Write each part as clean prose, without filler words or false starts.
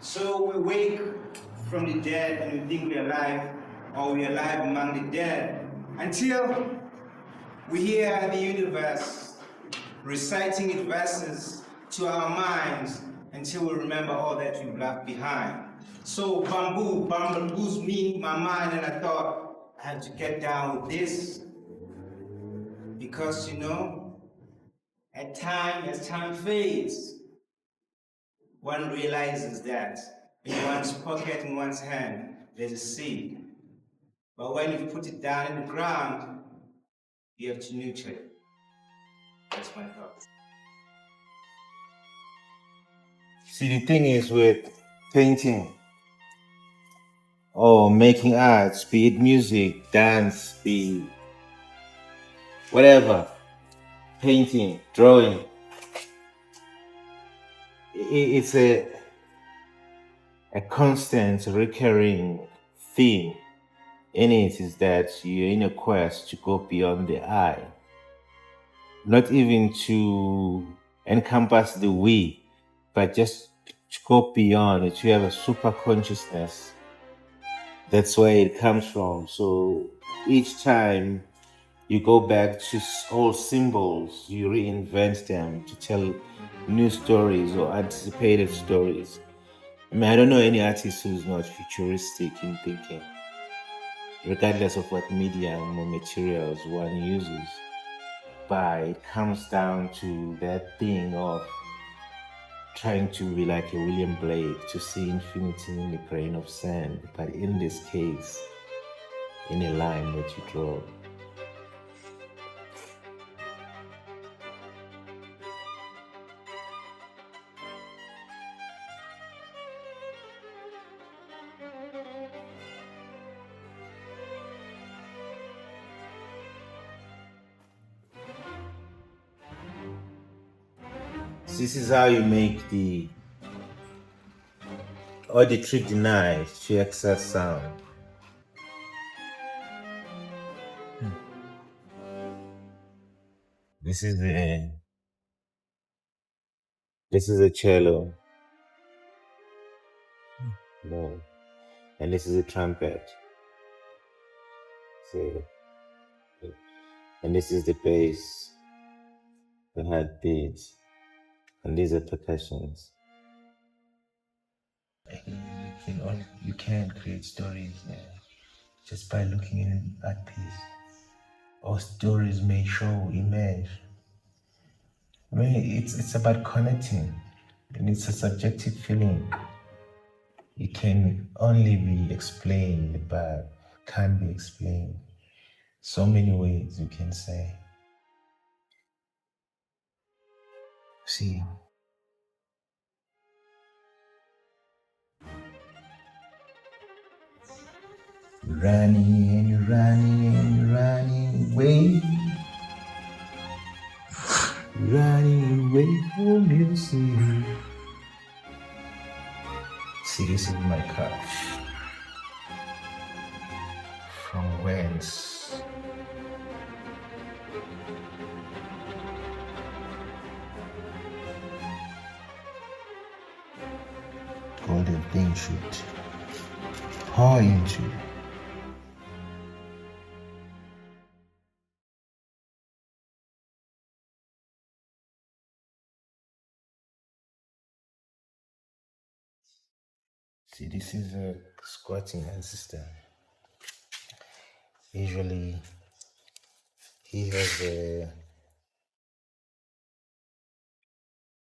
So we wake from the dead and we think we're alive, or we're alive among the dead, until we hear the universe reciting its verses to our minds until we remember all that we've left behind. So bamboos me in my mind, and I thought I had to get down with this because, as time fades, one realizes that in one's pocket, in one's hand, there's a seed. But when you put it down in the ground, you have to nurture it. That's my thought. See, the thing is with painting or making art, be it music, dance, be whatever, painting, drawing, it's a constant recurring theme in it is that you're in a quest to go beyond the I, not even to encompass the we, but just to go beyond it, to have a super consciousness. That's where it comes from. So each time you go back to old symbols, you reinvent them to tell new stories or anticipated stories. I mean, I don't know any artist who's not futuristic in thinking, regardless of what medium or materials one uses. But it comes down to that thing of trying to be like a William Blake, to see infinity in a grain of sand, but in this case, in a line that you draw. This is how you make the auditory deny to excess sound. This is a cello. No. And this is a trumpet. See? And this is the bass, the heartbeats, and these are percussions. You can create stories just by looking in at piece. Or stories may show, image. I mean, it's about connecting, and it's a subjective feeling. It can only be explained, but can't be explained. So many ways you can say. See. Running away. Running away from you, see. See, this is my couch. From whence? Golden thing should pour into. See, this is a squatting ancestor. Usually, he has a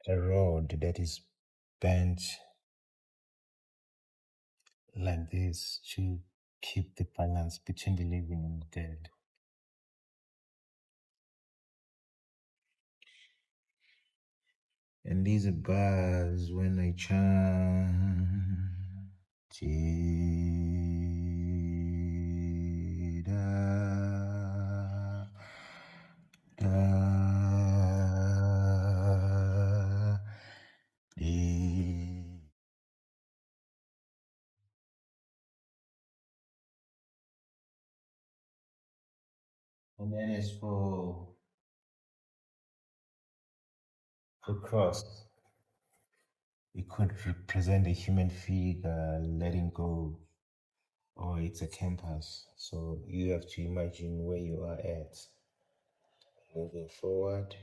rod that is bent like this to keep the balance between the living and the dead. And these are bars when I chant. And then it's for cross. It could represent a human figure letting go, or it's a campus. So you have to imagine where you are at, moving forward,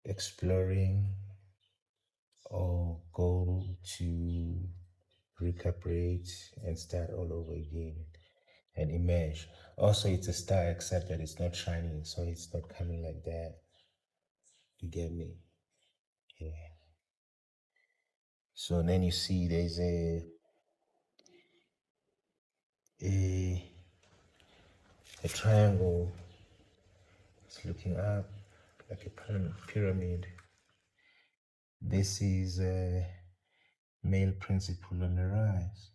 exploring, or go to recalibrate and start all over again and emerge. Also, it's a star, except that it's not shining, so it's not coming like that. You get me? Yeah. So then you see there's a triangle. It's looking up like a pyramid. This is a male principle on the rise,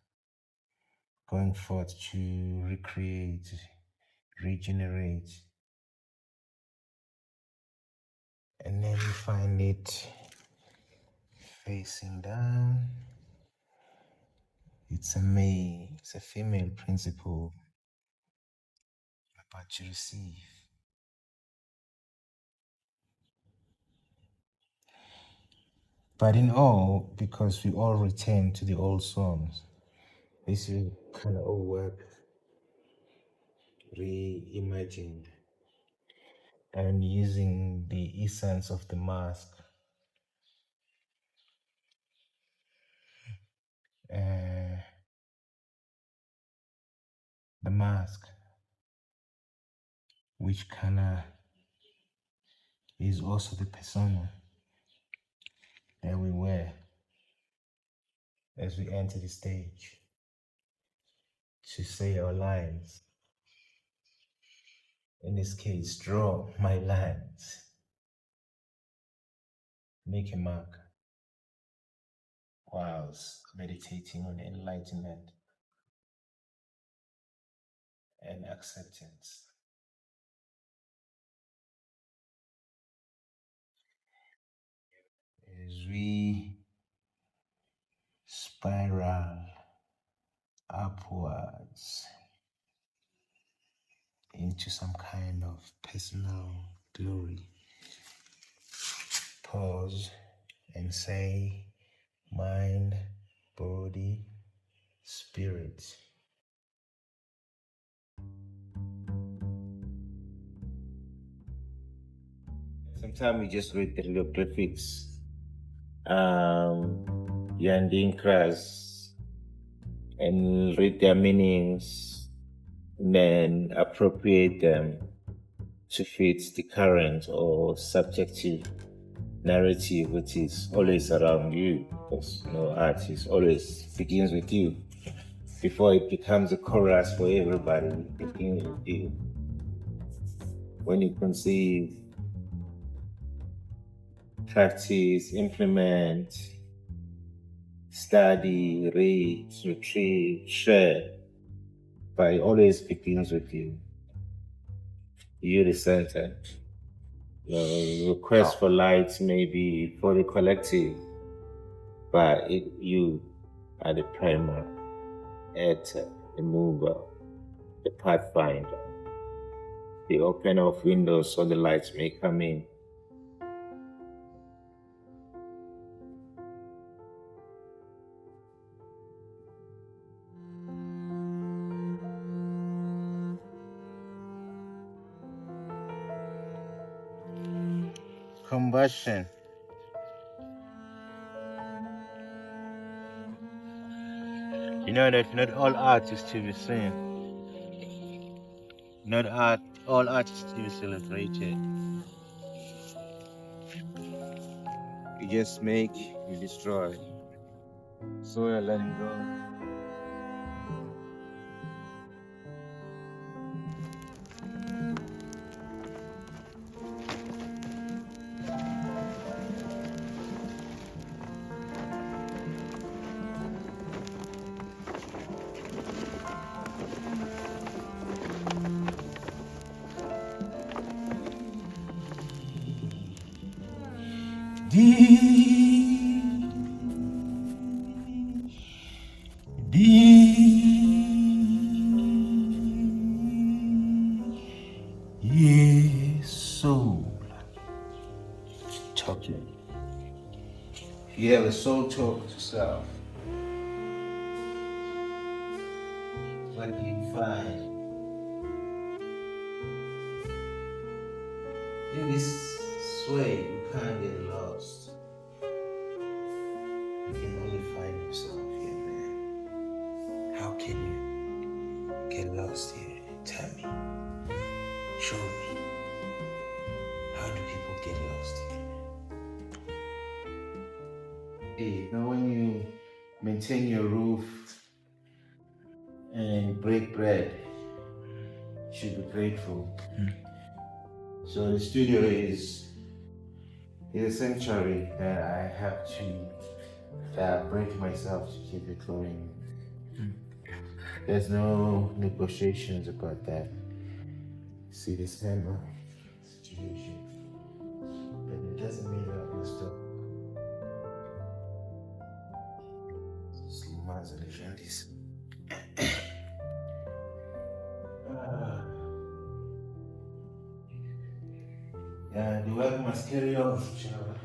going forth to recreate, regenerate. And then you find it facing down. It's a female principle about to receive. But in all, because we all return to the old songs, this is kind of old work reimagined and using the essence of the mask. The mask, which kind of is also the persona that we wear as we enter the stage to say our lines. In this case, draw my lines, make a mark whilst meditating on enlightenment and acceptance. As we spiral upwards into some kind of personal glory, pause and say, mind, body, spirit. Sometimes we just read the hieroglyphics, Yandinkras, and read their meanings, and then appropriate them to fit the current or subjective narrative which is always around you, because art is always begins with you. Before it becomes a chorus for everybody, it begins with you. When you conceive, practice, implement, study, read, retrieve, share, but it always begins with you. You, the center. The request for light may be for the collective, but you are the primer, editor, the mover, the pathfinder, the opener of windows so the lights may come in. Combustion. You know that not all art is to be seen. Not all art is to be celebrated. You just make, you destroy. So you're letting go. Soul talking You have a soul talk to self. What do you find? In this way, you can't get lost. You can only find yourself here, man. How can you get lost here? Tell me. Show me. How do people get lost here? Hey, when you maintain your roof and break bread, you should be grateful. So the studio is a sanctuary that I have to break myself to keep it going. There's no negotiations about that. See this hammer situation, but it doesn't mean that I'm stop. Slimas and legendes. Yeah, the work must carry on, Shava.